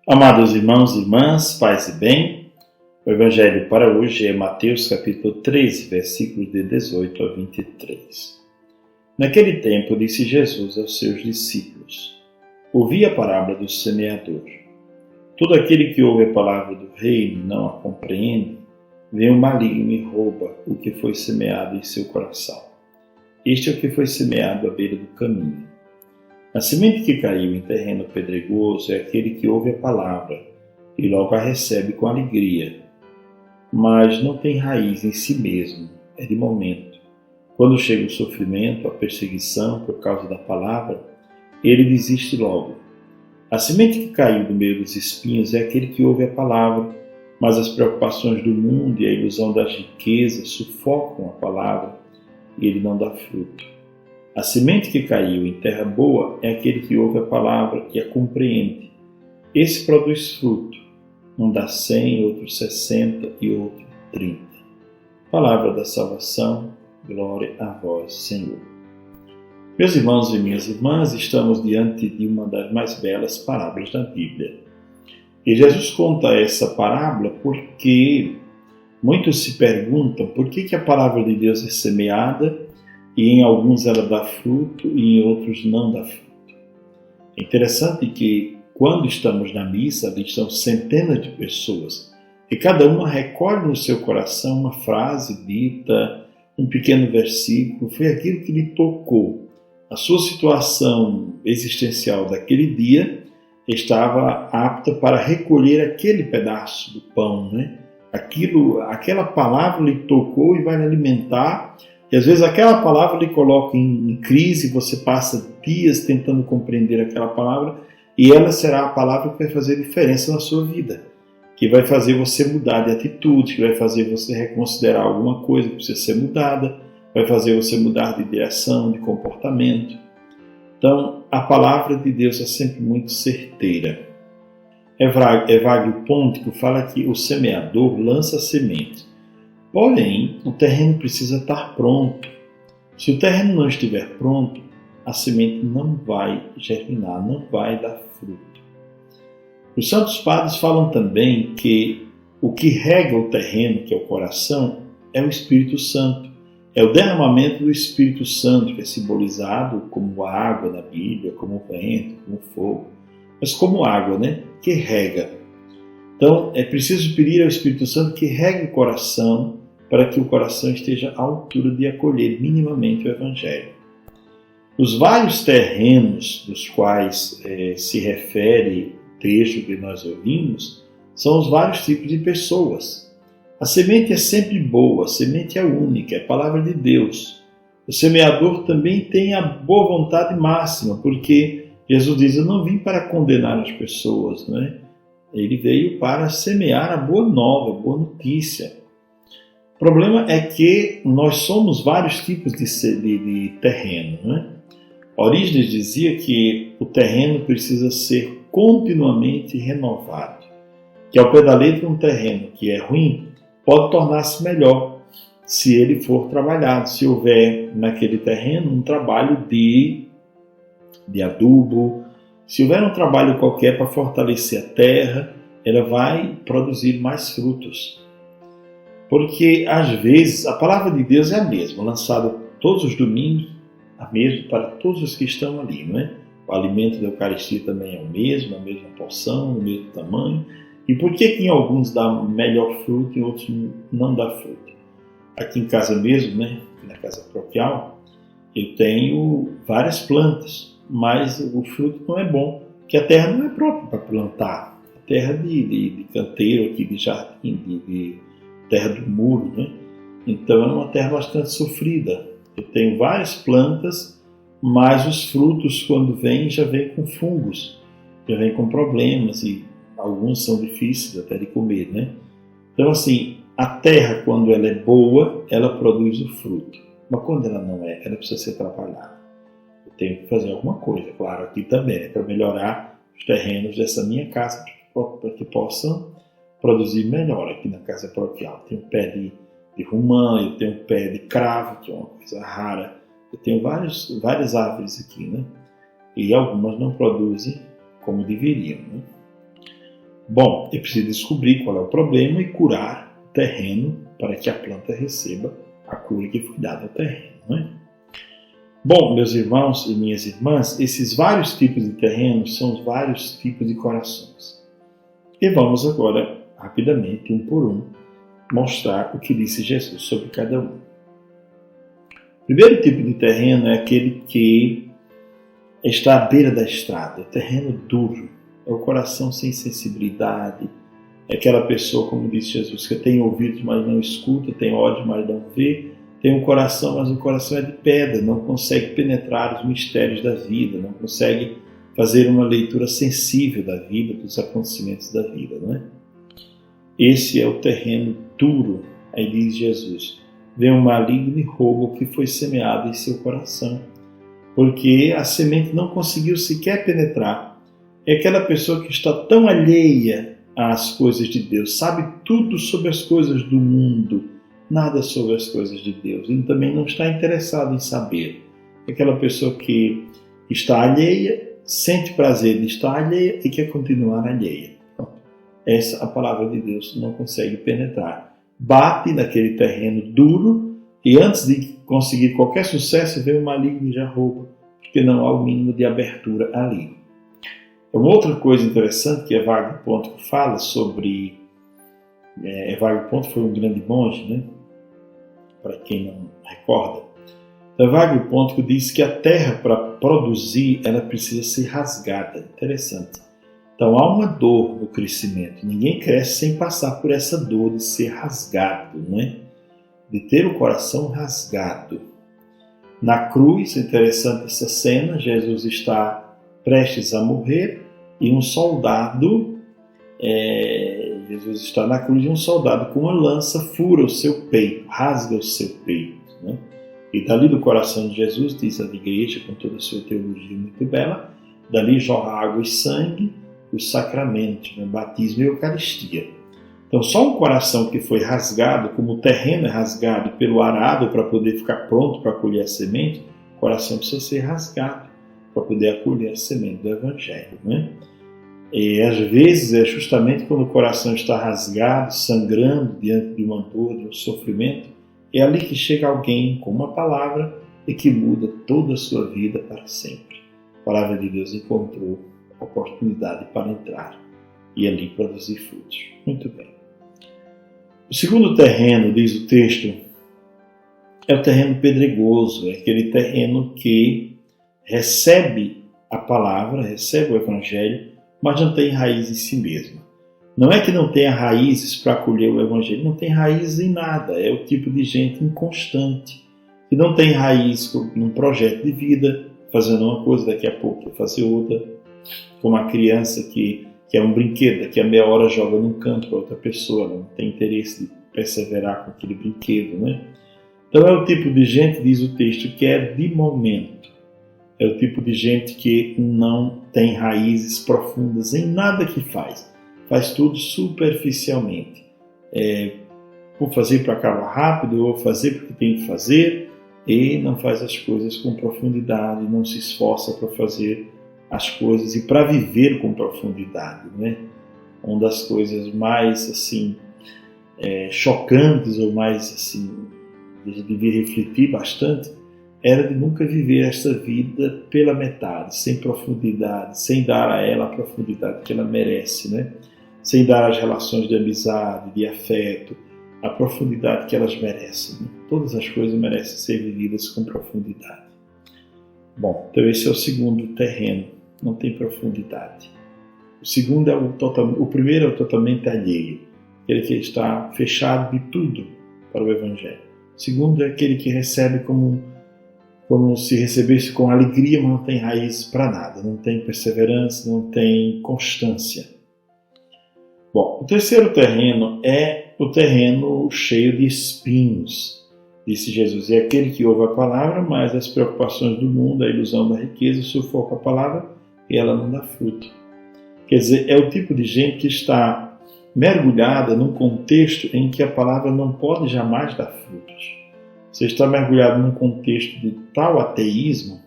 Amados irmãos e irmãs, paz e bem, o Evangelho para hoje é Mateus capítulo 13, versículos de 18 a 23. Naquele tempo disse Jesus aos seus discípulos: Ouvi a parábola do semeador. Todo aquele que ouve a palavra do reino e não a compreende, vem o maligno e rouba o que foi semeado em seu coração. Este é o que foi semeado à beira do caminho. A semente que caiu em terreno pedregoso é aquele que ouve a palavra e logo a recebe com alegria, mas não tem raiz em si mesmo, é de momento. Quando chega o sofrimento, a perseguição por causa da palavra, ele desiste logo. A semente que caiu no meio dos espinhos é aquele que ouve a palavra, mas as preocupações do mundo e a ilusão das riquezas sufocam a palavra e ele não dá fruto. A semente que caiu em terra boa é aquele que ouve a palavra e a compreende. Esse produz fruto. Um dá 100, outro 60 e outro 30. Palavra da salvação, glória a vós, Senhor. Meus irmãos e minhas irmãs, estamos diante de uma das mais belas parábolas da Bíblia. E Jesus conta essa parábola porque muitos se perguntam por que a palavra de Deus é semeada e em alguns ela dá fruto e em outros não dá fruto. É interessante que quando estamos na missa, ali estão centenas de pessoas e cada uma recolhe no seu coração uma frase dita, um pequeno versículo, foi aquilo que lhe tocou. A sua situação existencial daquele dia estava apta para recolher aquele pedaço do pão, né? Aquela palavra lhe tocou e vai lhe alimentar. E às vezes aquela palavra lhe coloca em crise, você passa dias tentando compreender aquela palavra e ela será a palavra que vai fazer diferença na sua vida, que vai fazer você mudar de atitude, que vai fazer você reconsiderar alguma coisa que precisa ser mudada, vai fazer você mudar de direção, de comportamento. Então, a palavra de Deus é sempre muito certeira. Evagrio Pôntico fala que o semeador lança a semente. Porém, o terreno precisa estar pronto. Se o terreno não estiver pronto, a semente não vai germinar, não vai dar fruto. Os santos padres falam também que o que rega o terreno, que é o coração, é o Espírito Santo. É o derramamento do Espírito Santo, que é simbolizado como a água na Bíblia, como o vento, como o fogo. Mas como água, que rega. Então, é preciso pedir ao Espírito Santo que regue o coração, para que o coração esteja à altura de acolher minimamente o Evangelho. Os vários terrenos dos quais se refere o trecho que nós ouvimos são os vários tipos de pessoas. A semente é sempre boa, a semente é única, é a palavra de Deus. O semeador também tem a boa vontade máxima, porque Jesus diz, eu não vim para condenar as pessoas, Ele veio para semear a boa nova, a boa notícia. O problema é que nós somos vários tipos de terreno. Orígenes dizia que o terreno precisa ser continuamente renovado. Que ao pé da letra um terreno que é ruim pode tornar-se melhor se ele for trabalhado, se houver naquele terreno um trabalho de adubo, se houver um trabalho qualquer para fortalecer a terra, ela vai produzir mais frutos. Porque, às vezes, a palavra de Deus é a mesma, lançada todos os domingos, a mesma para todos os que estão ali, O alimento da Eucaristia também é o mesmo, a mesma porção, o mesmo tamanho. E por que em alguns dá melhor fruto e em outros não dá fruto? Aqui em casa mesmo, na casa paroquial, eu tenho várias plantas, mas o fruto não é bom, porque a terra não é própria para plantar. A terra de canteiro, aqui de jardim, de terra do muro, Então é uma terra bastante sofrida. Eu tenho várias plantas, mas os frutos, quando vêm, já vêm com fungos, já vêm com problemas e alguns são difíceis até de comer, Então, assim, a terra, quando ela é boa, ela produz o fruto. Mas quando ela não é, ela precisa ser trabalhada. Eu tenho que fazer alguma coisa, claro, aqui também, para melhorar os terrenos dessa minha casa, para que possam produzir melhor aqui na casa paroquial. Tem um pé de romã, eu tenho um pé de cravo, que é uma coisa rara. Eu tenho várias árvores aqui, E algumas não produzem como deveriam, Bom, é preciso descobrir qual é o problema e curar o terreno para que a planta receba a cura que foi dada ao terreno, não é? Bom, meus irmãos e minhas irmãs, esses vários tipos de terrenos são os vários tipos de corações. E vamos agora, rapidamente, um por um, mostrar o que disse Jesus sobre cada um. O primeiro tipo de terreno é aquele que está à beira da estrada, o terreno duro, é o coração sem sensibilidade, é aquela pessoa, como disse Jesus, que tem ouvidos, mas não escuta, tem olhos, mas não vê, tem um coração, mas o coração é de pedra, não consegue penetrar os mistérios da vida, não consegue fazer uma leitura sensível da vida, dos acontecimentos da vida, não é? Esse é o terreno duro, aí diz Jesus. Vem o maligno e rouba o que foi semeado em seu coração, porque a semente não conseguiu sequer penetrar. É aquela pessoa que está tão alheia às coisas de Deus, sabe tudo sobre as coisas do mundo, nada sobre as coisas de Deus, e também não está interessado em saber. É aquela pessoa que está alheia, sente prazer de estar alheia e quer continuar alheia. Então, essa a palavra de Deus não consegue penetrar. Bate naquele terreno duro e antes de conseguir qualquer sucesso, vem o maligno e já rouba, porque não há o mínimo de abertura ali. Uma outra coisa interessante que Evagrio Ponto fala sobre... Evagrio Ponto foi um grande monge, né? Para quem não recorda. Evagrio Ponto diz que a terra, para produzir, ela precisa ser rasgada. Interessante. Então há uma dor no crescimento. Ninguém cresce sem passar por essa dor de ser rasgado, né? De ter o coração rasgado. Na cruz, interessante essa cena, Jesus está prestes a morrer e um soldado, Jesus está na cruz e um soldado com uma lança fura o seu peito, rasga o seu peito, né? E dali do coração de Jesus, diz a igreja com toda a sua teologia muito bela, dali jorra água e sangue, os sacramentos, né? Batismo e Eucaristia. Então só um coração que foi rasgado, como o terreno é rasgado pelo arado para poder ficar pronto para acolher a semente, o coração precisa ser rasgado para poder acolher a semente do Evangelho, né? E às vezes é justamente quando o coração está rasgado, sangrando diante de uma dor, de um sofrimento, é ali que chega alguém com uma palavra e que muda toda a sua vida para sempre. A palavra de Deus encontrou oportunidade para entrar e ali produzir frutos. Muito bem. O segundo terreno, diz o texto, é o terreno pedregoso, é aquele terreno que recebe a palavra, recebe o Evangelho, mas não tem raiz em si mesma. Não é que não tenha raízes para acolher o Evangelho, não tem raiz em nada, é o tipo de gente inconstante, que não tem raiz num projeto de vida, fazendo uma coisa, daqui a pouco vai fazer outra, como a criança que é um brinquedo, daqui a meia hora joga num canto para outra pessoa, não tem interesse de perseverar com aquele brinquedo, né? Então é o tipo de gente, diz o texto, que é de momento. É o tipo de gente que não tem raízes profundas em nada que faz. Faz tudo superficialmente. Vou fazer para acabar rápido, vou fazer porque tem que fazer, e não faz as coisas com profundidade, não se esforça para fazer as coisas e para viver com profundidade, né? Uma das coisas mais assim chocantes ou mais assim de devia refletir bastante era de nunca viver esta vida pela metade, sem profundidade, sem dar a ela a profundidade que ela merece, né? Sem dar às relações de amizade, de afeto, a profundidade que elas merecem, né? Todas as coisas merecem ser vividas com profundidade. Bom, então esse é o segundo terreno, não tem profundidade. O segundo é o primeiro é o totalmente alheio, aquele que está fechado de tudo para o Evangelho. O segundo é aquele que recebe como se recebesse com alegria, mas não tem raiz para nada, não tem perseverança, não tem constância. Bom, o terceiro terreno é o terreno cheio de espinhos, disse Jesus. É aquele que ouve a palavra, mas as preocupações do mundo, a ilusão da riqueza, sufoca a palavra e ela não dá fruto. Quer dizer, é o tipo de gente que está mergulhada num contexto em que a palavra não pode jamais dar frutos. Você está mergulhado num contexto de tal ateísmo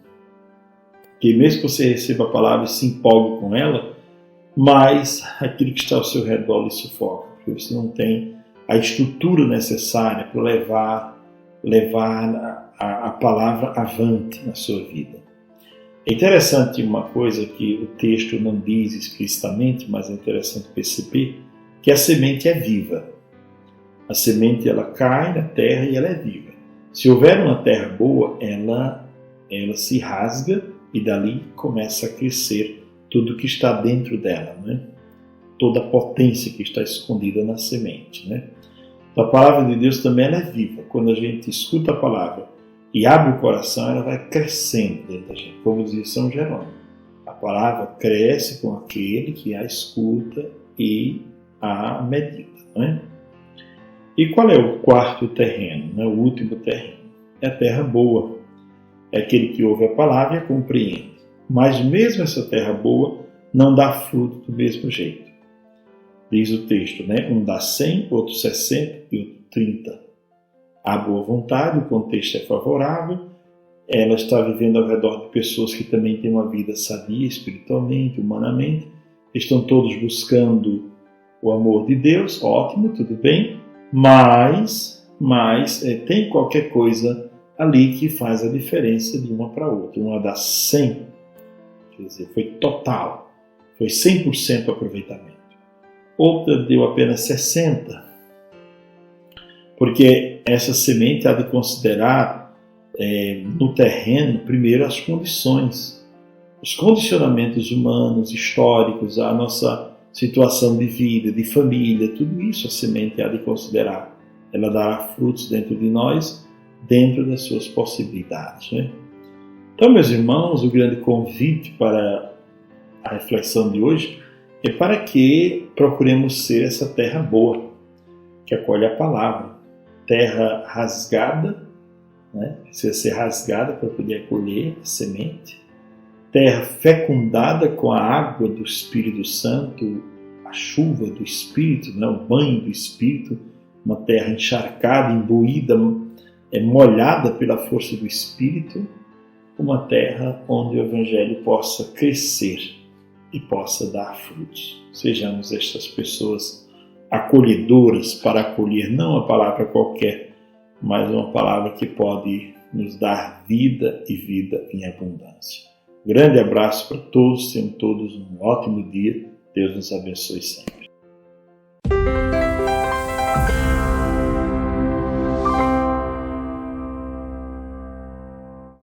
que mesmo que você receba a palavra e se empolgue com ela, mas aquilo que está ao seu redor lhe sufoca, porque você não tem a estrutura necessária para levar a palavra avante na sua vida. É interessante uma coisa que o texto não diz explicitamente, mas é interessante perceber que a semente é viva. A semente ela cai na terra e ela é viva. Se houver uma terra boa, ela se rasga e dali começa a crescer tudo que está dentro dela, né? Toda a potência que está escondida na semente, né? Então, a palavra de Deus também ela é viva. Quando a gente escuta a palavra e abre o coração, ela vai crescendo dentro da gente. Como dizia São Jerônimo, a palavra cresce com aquele que a escuta e a medita, né? E qual é o quarto terreno, né? O último terreno? É a terra boa. É aquele que ouve a palavra e a compreende. Mas mesmo essa terra boa não dá fruto do mesmo jeito. Diz o texto, né? Um dá 100, outro 60 e outro 30. Há boa vontade, o contexto é favorável, ela está vivendo ao redor de pessoas que também têm uma vida sadia, espiritualmente, humanamente, estão todos buscando o amor de Deus, ótimo, tudo bem, mas tem qualquer coisa ali que faz a diferença de uma para outra. Uma dá 100, quer dizer, foi total, foi 100% aproveitamento. Outra deu apenas 60%, porque essa semente há de considerar no terreno, primeiro, as condições, os condicionamentos humanos, históricos, a nossa situação de vida, de família, tudo isso a semente há de considerar. Ela dará frutos dentro de nós, dentro das suas possibilidades, né? Então, meus irmãos, o grande convite para a reflexão de hoje é para que procuremos ser essa terra boa, que acolhe a palavra. Terra rasgada, né? Precisa ser rasgada para poder acolher a semente. Terra fecundada com a água do Espírito Santo, a chuva do Espírito, né? O banho do Espírito. Uma terra encharcada, imbuída, molhada pela força do Espírito. Uma terra onde o Evangelho possa crescer e possa dar frutos. Sejamos estas pessoas acolhedoras para acolher não uma palavra qualquer, mas uma palavra que pode nos dar vida e vida em abundância. Grande abraço para todos, tenham todos um ótimo dia. Deus nos abençoe sempre.